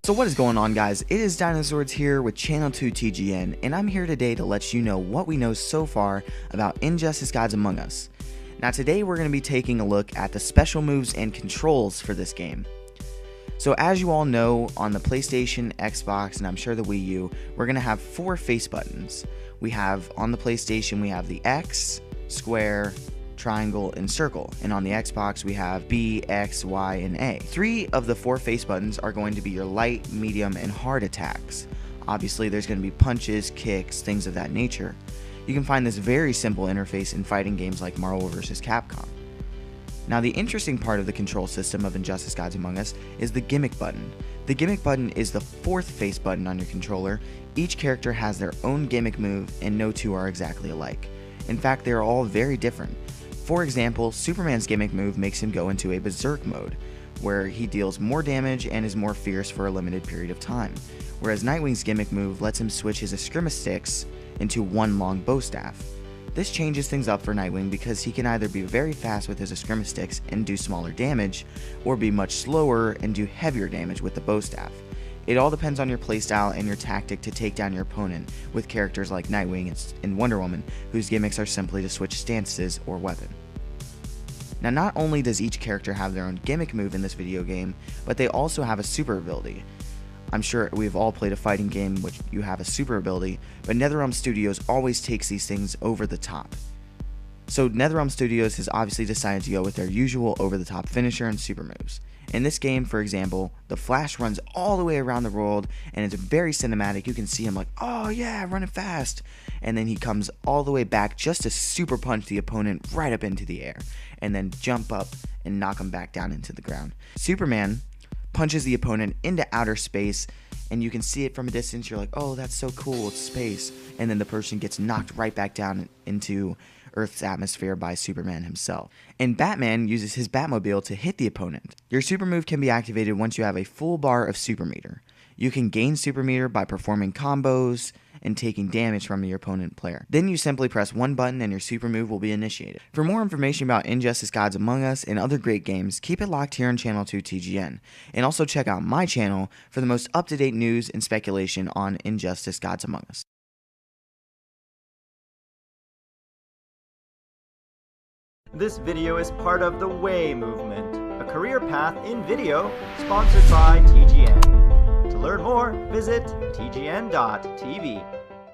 So what is going on, guys? It is Dinosaurs here with Channel 2 TGN, and I'm here today to let you know what we know so far about Injustice Gods Among Us. Now today we're going to be taking a look at the special moves and controls for this game. So as you all know, on the PlayStation, Xbox, and I'm sure the Wii U, we're going to have 4 face buttons. We have, on the PlayStation, we have the X, square, triangle, and circle, and on the Xbox we have B, X, Y, and A. 3 of the 4 face buttons are going to be your light, medium, and hard attacks. Obviously there's going to be punches, kicks, things of that nature. You can find this very simple interface in fighting games like Marvel vs. Capcom. Now the interesting part of the control system of Injustice Gods Among Us is the gimmick button. The gimmick button is the 4th face button on your controller. Each character has their own gimmick move and no two are exactly alike. In fact, they are all very different. For example, Superman's gimmick move makes him go into a berserk mode, where he deals more damage and is more fierce for a limited period of time, whereas Nightwing's gimmick move lets him switch his Eskrima sticks into one long bow staff. This changes things up for Nightwing because he can either be very fast with his Eskrima sticks and do smaller damage, or be much slower and do heavier damage with the bow staff. It all depends on your playstyle and your tactic to take down your opponent, with characters like Nightwing and Wonder Woman, whose gimmicks are simply to switch stances or weapon. Now not only does each character have their own gimmick move in this video game, but they also have a super ability. I'm sure we've all played a fighting game which you have a super ability, but NetherRealm Studios always takes these things over the top. So NetherRealm Studios has obviously decided to go with their usual over-the-top finisher and super moves. In this game, for example, the Flash runs all the way around the world and it's very cinematic. You can see him like, oh yeah, running fast. And then he comes all the way back just to super punch the opponent right up into the air and then jump up and knock him back down into the ground. Superman punches the opponent into outer space and you can see it from a distance. You're like, oh, that's so cool, it's space. And then the person gets knocked right back down into Earth's atmosphere by Superman himself. And Batman uses his Batmobile to hit the opponent. Your super move can be activated once you have a full bar of super meter. You can gain super meter by performing combos and taking damage from your opponent player. Then you simply press one button and your super move will be initiated. For more information about Injustice Gods Among Us and other great games, keep it locked here on Channel 2 TGN. And also check out my channel for the most up-to-date news and speculation on Injustice Gods Among Us. This video is part of the WAY movement, a career path in video sponsored by TGN. To learn more, visit tgn.tv.